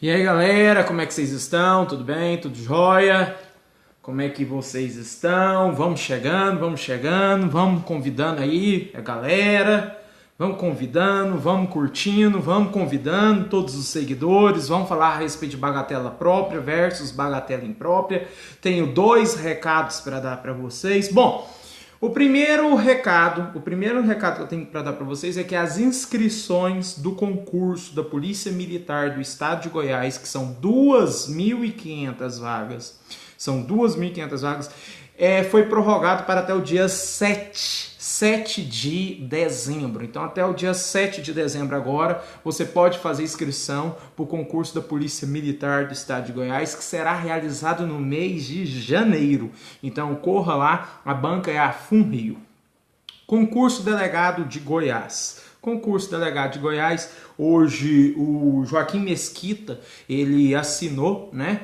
E aí galera, como é que vocês estão? Tudo bem? Tudo jóia? Como é que vocês estão? Vamos chegando, vamos convidando aí a galera, vamos convidando, vamos curtindo, vamos convidando todos os seguidores, vamos falar a respeito de bagatela própria versus bagatela imprópria. Tenho dois recados para dar para vocês. Bom, o primeiro recado que eu tenho para dar para vocês é que as inscrições do concurso da Polícia Militar do Estado de Goiás, que são 2.500 vagas, foi prorrogado para até o dia 7 de dezembro. Então, até o dia 7 de dezembro agora, você pode fazer inscrição para o concurso da Polícia Militar do Estado de Goiás, que será realizado no mês de janeiro. Então, corra lá, a banca é a FUNRIO. Concurso Delegado de Goiás. Concurso Delegado de Goiás, hoje o Joaquim Mesquita, ele assinou, né,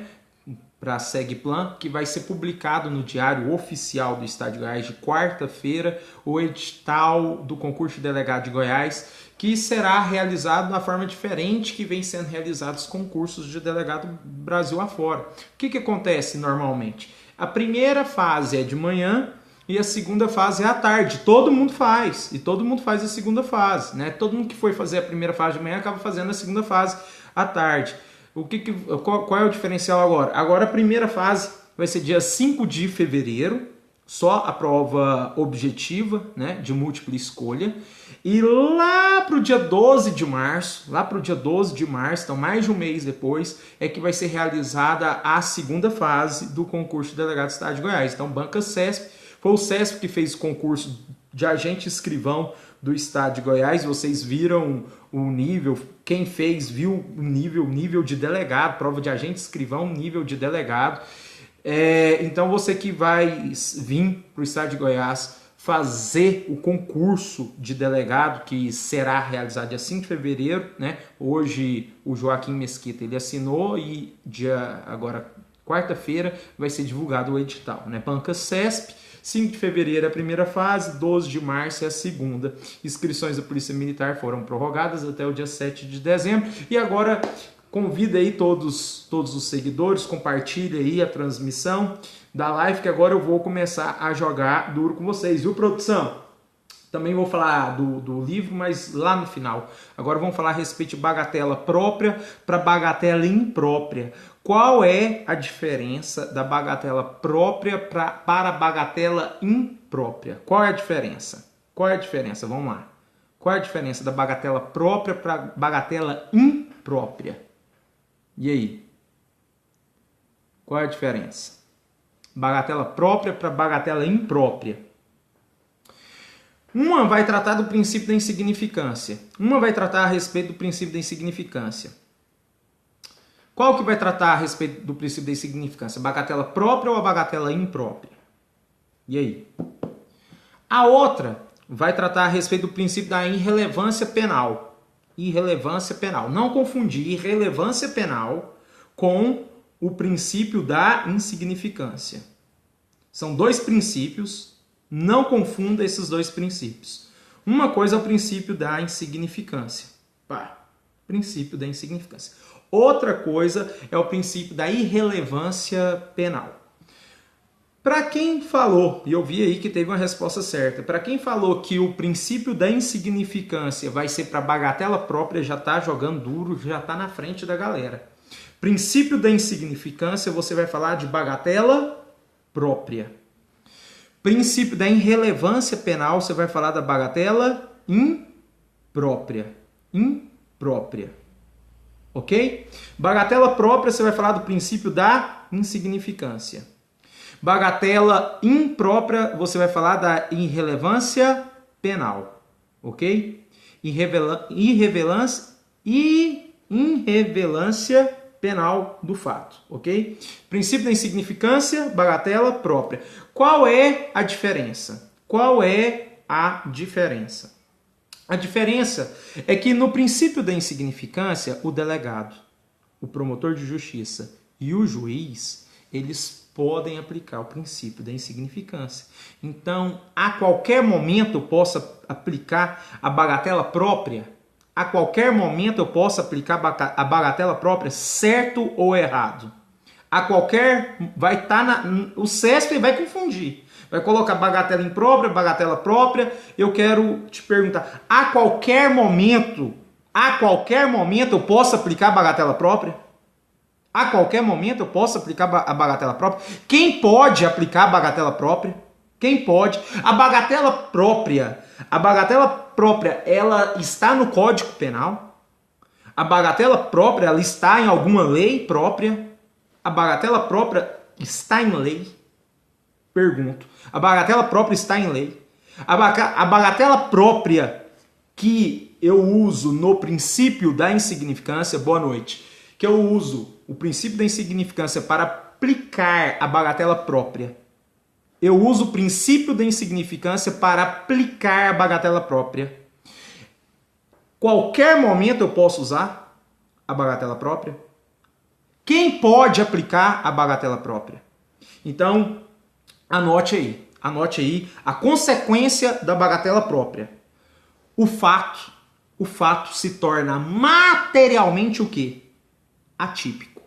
para a Segplan, que vai ser publicado no Diário Oficial do Estado de Goiás de quarta-feira, o edital do concurso de delegado de Goiás, que será realizado da forma diferente que vem sendo realizados os concursos de delegado Brasil afora. O que acontece normalmente? A primeira fase é de manhã e a segunda fase é à tarde. Todo mundo faz, e todo mundo faz a segunda fase, né? Todo mundo que foi fazer a primeira fase de manhã acaba fazendo a segunda fase à tarde. Qual é o diferencial agora? Agora a primeira fase vai ser dia 5 de fevereiro, só a prova objetiva, né, de múltipla escolha. E lá para o dia 12 de março, então mais de um mês depois, é que vai ser realizada a segunda fase do concurso de delegado do Estado de Goiás. Então, Banca CESP, foi o CESP que fez o concurso de agente escrivão do Estado de Goiás. Vocês viram o nível, quem fez viu o nível de delegado, prova de agente escrivão, nível de delegado. Então você que vai vir para o Estado de Goiás fazer o concurso de delegado, que será realizado dia 5 de fevereiro, né? Hoje o Joaquim Mesquita ele assinou e agora quarta-feira vai ser divulgado o edital, né? Banca CESP, 5 de fevereiro é a primeira fase, 12 de março é a segunda. Inscrições da Polícia Militar foram prorrogadas até o dia 7 de dezembro. E agora convida aí todos os seguidores, compartilha aí a transmissão da live, que agora eu vou começar a jogar duro com vocês, viu, produção? Também vou falar do livro, mas lá no final. Agora vamos falar a respeito de bagatela própria para bagatela imprópria. Qual é a diferença da bagatela própria para a bagatela imprópria? Qual é a diferença? Vamos lá. Qual é a diferença da bagatela própria para a bagatela imprópria? E aí? Qual é a diferença? Bagatela própria para bagatela imprópria. Uma vai tratar do princípio da insignificância. Uma vai tratar a respeito do princípio da insignificância. Qual que vai tratar a respeito do princípio da insignificância? Bagatela própria ou a bagatela imprópria? E aí? A outra vai tratar a respeito do princípio da irrelevância penal. Irrelevância penal. Não confundir irrelevância penal com o princípio da insignificância. São dois princípios. Não confunda esses dois princípios. Uma coisa é o princípio da insignificância. Princípio da insignificância. Outra coisa é o princípio da irrelevância penal. Para quem falou, e eu vi aí que teve uma resposta certa, para quem falou que o princípio da insignificância vai ser para bagatela própria, já está jogando duro, já está na frente da galera. Princípio da insignificância, você vai falar de bagatela própria. Princípio da irrelevância penal, você vai falar da bagatela imprópria. Imprópria. Ok? Bagatela própria, você vai falar do princípio da insignificância. Bagatela imprópria, você vai falar da irrelevância penal. Ok? Irrelevância penal do fato, ok? Princípio da insignificância, bagatela própria. Qual é a diferença? A diferença é que no princípio da insignificância, o delegado, o promotor de justiça e o juiz, eles podem aplicar o princípio da insignificância. Então, a qualquer momento eu posso aplicar a bagatela própria. a qualquer momento eu posso aplicar a bagatela própria, certo ou errado? A qualquer... vai estar o CESP vai confundir. Vai colocar bagatela imprópria, bagatela própria. Eu quero te perguntar, a qualquer momento eu posso aplicar a bagatela própria? A qualquer momento eu posso aplicar a bagatela própria? Quem pode aplicar a bagatela própria? Quem pode? A bagatela própria, ela está no Código Penal? A bagatela própria, ela está em alguma lei própria? A bagatela própria está em lei? Pergunto. A bagatela própria está em lei? A bagatela própria que eu uso no princípio da insignificância, boa noite, que eu uso o princípio da insignificância para aplicar a bagatela própria. Eu uso o princípio da insignificância para aplicar a bagatela própria. Qualquer momento eu posso usar a bagatela própria? Quem pode aplicar a bagatela própria? Então, anote aí a consequência da bagatela própria. O fato se torna materialmente o quê? Atípico.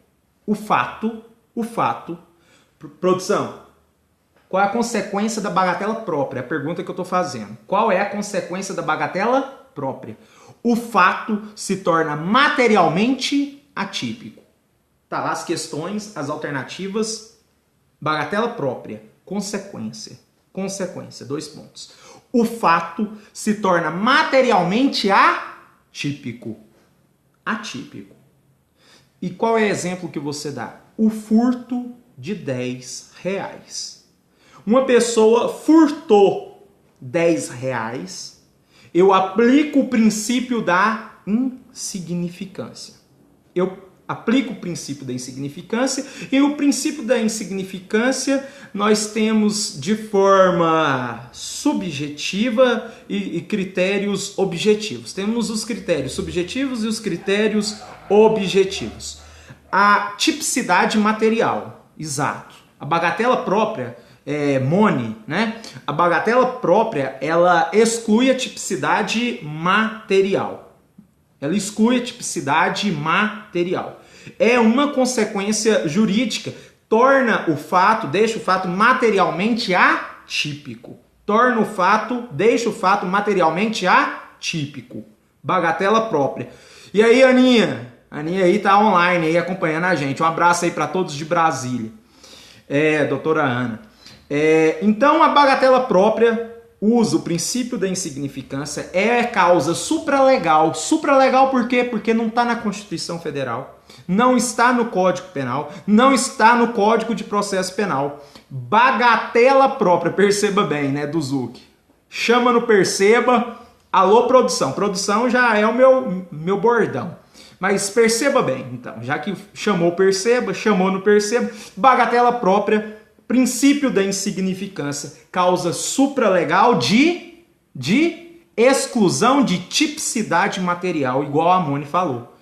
O fato, produção, qual é a consequência da bagatela própria? É a pergunta que eu estou fazendo. Qual é a consequência da bagatela própria? O fato se torna materialmente atípico. Tá lá as questões, as alternativas. Bagatela própria. Consequência. 2 pontos. O fato se torna materialmente atípico. E qual é o exemplo que você dá? O furto de R$10. Uma pessoa furtou R$10. Eu aplico o princípio da insignificância. E o princípio da insignificância nós temos de forma subjetiva e critérios objetivos. Temos os critérios subjetivos e os critérios objetivos. A tipicidade material, exato. A bagatela própria, Mone, né? A bagatela própria, ela exclui a tipicidade material. É uma consequência jurídica, deixa o fato materialmente atípico. Deixa o fato materialmente atípico. Bagatela própria. E aí, Aninha? Aninha aí tá online aí acompanhando a gente. Um abraço aí para todos de Brasília. Doutora Ana. Então, a bagatela própria usa o princípio da insignificância, é causa supralegal. Supralegal por quê? Porque não está na Constituição Federal, não está no Código Penal, não está no Código de Processo Penal. Bagatela própria, perceba bem, né, do Zuc. Chama no perceba. Alô, produção. Produção já é o meu bordão. Mas perceba bem, então, já que chamou no perceba, bagatela própria, princípio da insignificância, causa supralegal de exclusão de tipicidade material, igual a Mone falou.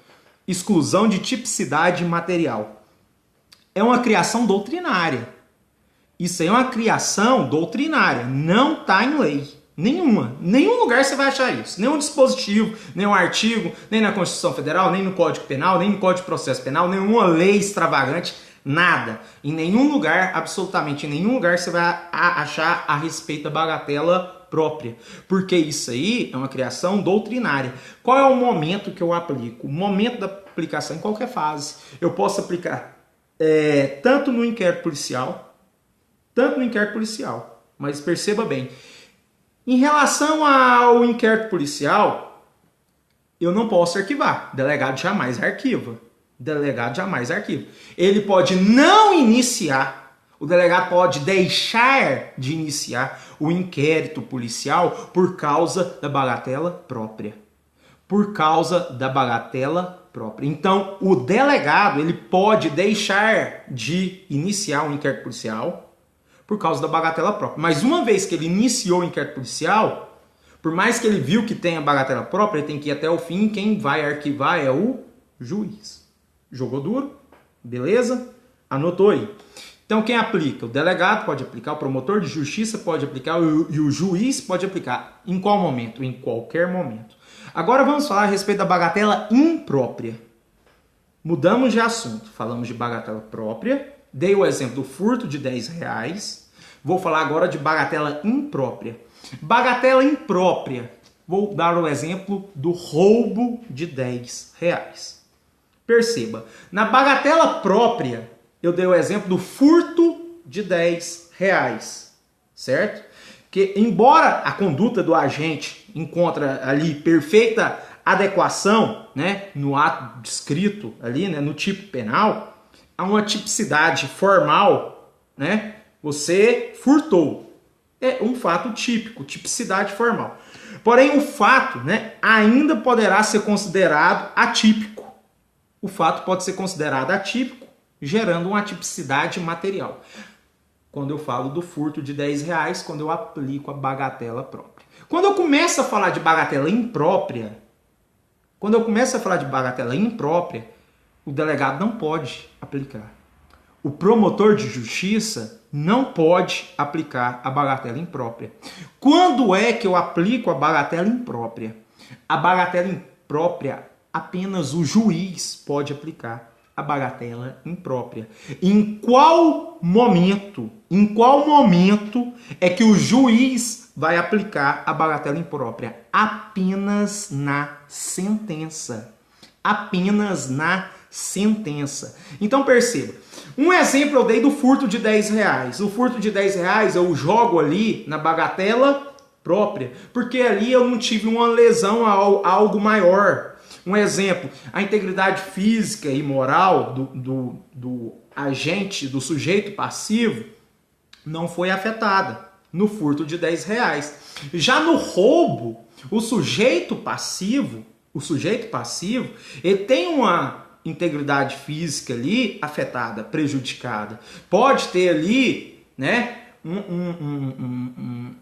Exclusão de tipicidade material. É uma criação doutrinária. Isso aí é uma criação doutrinária, não está em lei. Nenhum lugar você vai achar isso. Nenhum dispositivo, nenhum artigo, nem na Constituição Federal, nem no Código Penal, nem no Código de Processo Penal, nenhuma lei extravagante, nada. Em nenhum lugar, absolutamente em nenhum lugar, você vai achar a respeito da bagatela própria. Porque isso aí é uma criação doutrinária. Qual é o momento que eu aplico? O momento da aplicação em qualquer fase. Eu posso aplicar tanto no inquérito policial, mas perceba bem, em relação ao inquérito policial, eu não posso arquivar. Delegado jamais arquiva. Ele pode não iniciar, o delegado pode deixar de iniciar o inquérito policial por causa da bagatela própria. Então, o delegado, ele pode deixar de iniciar um inquérito policial por causa da bagatela própria. Mas uma vez que ele iniciou o inquérito policial, por mais que ele viu que tem a bagatela própria, ele tem que ir até o fim. Quem vai arquivar é o juiz. Jogou duro? Beleza? Anotou aí. Então quem aplica? O delegado pode aplicar, o promotor de justiça pode aplicar e o juiz pode aplicar. Em qual momento? Em qualquer momento. Agora vamos falar a respeito da bagatela imprópria. Mudamos de assunto, falamos de bagatela própria, dei o exemplo do furto de R$10, vou falar agora de bagatela imprópria. Bagatela imprópria, vou dar o exemplo do roubo de R$10. Perceba, na bagatela própria, eu dei o exemplo do furto de R$10, certo? Que embora a conduta do agente encontra ali perfeita adequação, né, no ato descrito ali, né, no tipo penal, há uma tipicidade formal, né? Você furtou. É um fato típico, tipicidade formal. Porém, o fato, né, ainda poderá ser considerado atípico. O fato pode ser considerado atípico, gerando uma tipicidade material. Quando eu falo do furto de R$10, quando eu aplico a bagatela própria. Quando eu começo a falar de bagatela imprópria, o delegado não pode aplicar. O promotor de justiça não pode aplicar a bagatela imprópria. Quando é que eu aplico a bagatela imprópria? A bagatela imprópria, apenas o juiz pode aplicar a bagatela imprópria. Em qual momento é que o juiz vai aplicar a bagatela imprópria? Apenas na sentença. Apenas na sentença. Então perceba, um exemplo eu dei do furto de R$10. O furto de R$10 eu jogo ali na bagatela própria, porque ali eu não tive uma lesão a algo maior. Um exemplo, a integridade física e moral do agente, do sujeito passivo, não foi afetada no furto de R$10. Já no roubo, o sujeito passivo, ele tem uma integridade física ali afetada, prejudicada. Pode ter ali, né, um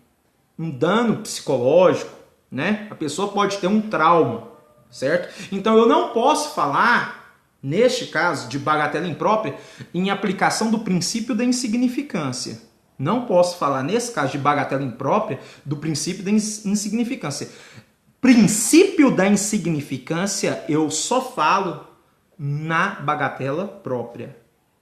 dano psicológico, né? A pessoa pode ter um trauma, certo? Então eu não posso falar, neste caso de bagatela imprópria, em aplicação do princípio da insignificância. Não posso falar, nesse caso de bagatela imprópria, do princípio da insignificância. Princípio da insignificância eu só falo na bagatela própria.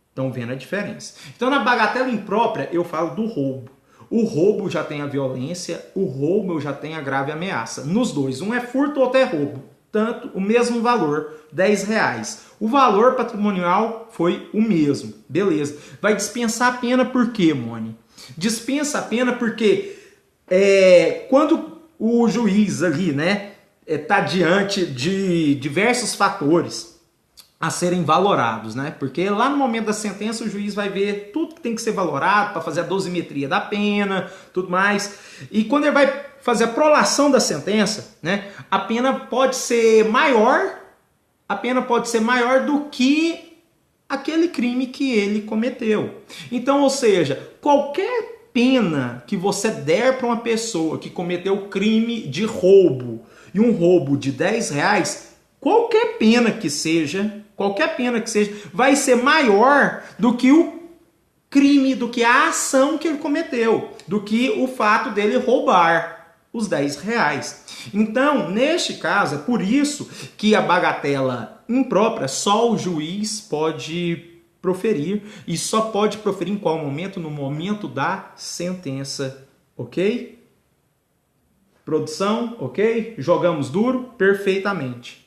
Estão vendo a diferença? Então, na bagatela imprópria, eu falo do roubo. O roubo já tem a violência, o roubo eu já tenho a grave ameaça. Nos dois, um é furto, outro é roubo. Tanto, o mesmo valor, R$10. O valor patrimonial foi o mesmo. Beleza. Vai dispensar a pena por quê, Moni? Dispensa a pena porque quando o juiz ali, né, está diante de diversos fatores a serem valorados, né? Porque lá no momento da sentença o juiz vai ver tudo que tem que ser valorado para fazer a dosimetria da pena, tudo mais. E quando ele vai fazer a prolação da sentença, né, a pena pode ser maior do que aquele crime que ele cometeu. Então, ou seja, qualquer pena que você der para uma pessoa que cometeu crime de roubo e um roubo de R$10, qualquer pena que seja, vai ser maior do que o crime, do que a ação que ele cometeu, do que o fato dele roubar os R$10. Então, neste caso, é por isso que a bagatela imprópria só o juiz pode proferir, e só pode proferir em qual momento? No momento da sentença, ok? Produção, ok? Jogamos duro? Perfeitamente.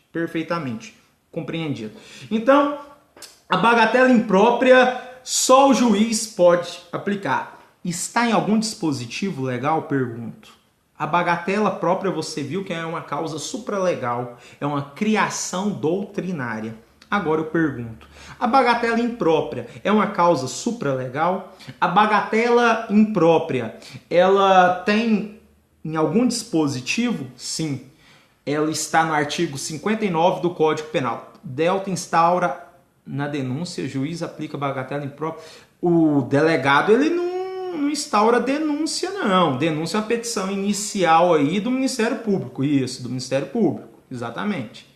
Compreendido. Então, a bagatela imprópria só o juiz pode aplicar. Está em algum dispositivo legal? Pergunto. A bagatela própria você viu que é uma causa supralegal, é uma criação doutrinária. Agora eu pergunto, a bagatela imprópria é uma causa supralegal? A bagatela imprópria, ela tem em algum dispositivo? Sim. Ela está no artigo 59 do Código Penal. Delta instaura na denúncia, juiz aplica bagatela imprópria. O delegado, ele não instaura denúncia, não. Denúncia é uma petição inicial aí do Ministério Público. Isso, do Ministério Público, exatamente.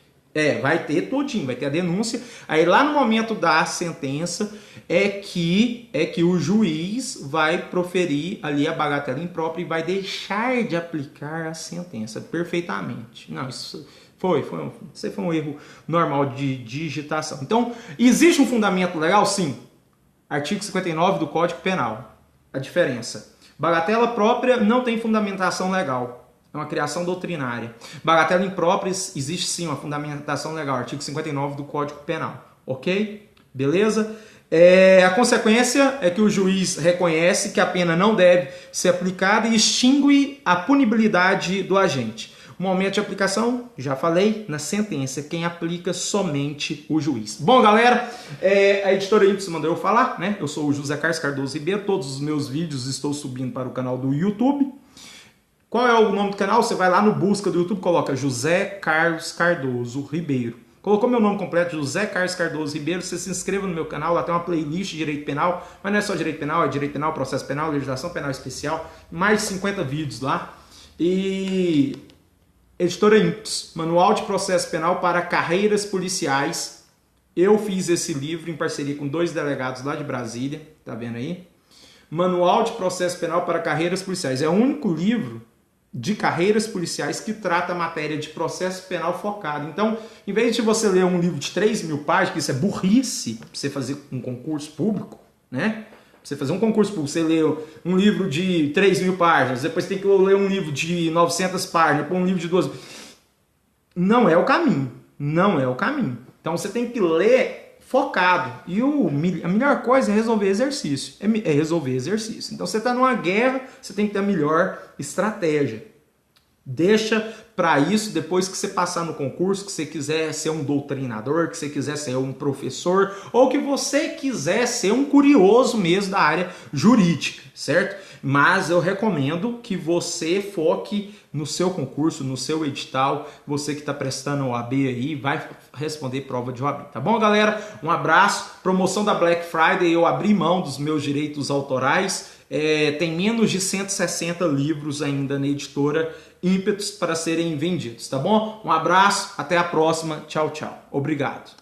Vai ter tudinho, vai ter a denúncia. Aí lá no momento da sentença é que o juiz vai proferir ali a bagatela imprópria e vai deixar de aplicar a sentença perfeitamente. Não, isso foi um erro normal de digitação. Então, existe um fundamento legal? Sim. Artigo 59 do Código Penal. A diferença. Bagatela própria não tem fundamentação legal. É uma criação doutrinária. Bagatela imprópria, existe sim uma fundamentação legal. Artigo 59 do Código Penal. Ok? Beleza? A consequência é que o juiz reconhece que a pena não deve ser aplicada e extingue a punibilidade do agente. O momento de aplicação, já falei, na sentença. Quem aplica somente o juiz. Bom, galera, a editora Y mandou eu falar, né? Eu sou o José Carlos Cardoso Ribeiro. Todos os meus vídeos estou subindo para o canal do YouTube. Qual é o nome do canal? Você vai lá no busca do YouTube, coloca José Carlos Cardoso Ribeiro. Colocou meu nome completo, José Carlos Cardoso Ribeiro, você se inscreva no meu canal, lá tem uma playlist de direito penal, mas não é só direito penal, é direito penal, processo penal, legislação penal especial, mais de 50 vídeos lá. E editora Imps, Manual de Processo Penal para Carreiras Policiais. Eu fiz esse livro em parceria com 2 delegados lá de Brasília, tá vendo aí? Manual de Processo Penal para Carreiras Policiais. É o único livro de carreiras policiais que trata a matéria de processo penal focado. Então, em vez de você ler um livro de 3.000 páginas, que isso é burrice, pra você fazer um concurso público, né? Pra você fazer um concurso público, você lê um livro de 3.000 páginas, depois tem que ler um livro de 900 páginas, depois um livro de 12. Não é o caminho. Não é o caminho. Então, você tem que ler focado. E a melhor coisa é resolver exercício. É resolver exercício. Então, você está numa guerra, você tem que ter a melhor estratégia. Deixa para isso depois que você passar no concurso, que você quiser ser um doutrinador, que você quiser ser um professor, ou que você quiser ser um curioso mesmo da área jurídica, certo? Mas eu recomendo que você foque no seu concurso, no seu edital, você que está prestando OAB aí, vai responder prova de OAB, tá bom, galera? Um abraço, promoção da Black Friday, eu abri mão dos meus direitos autorais, tem menos de 160 livros ainda na editora Ímpetos para serem vendidos, tá bom? Um abraço, até a próxima, tchau, tchau. Obrigado.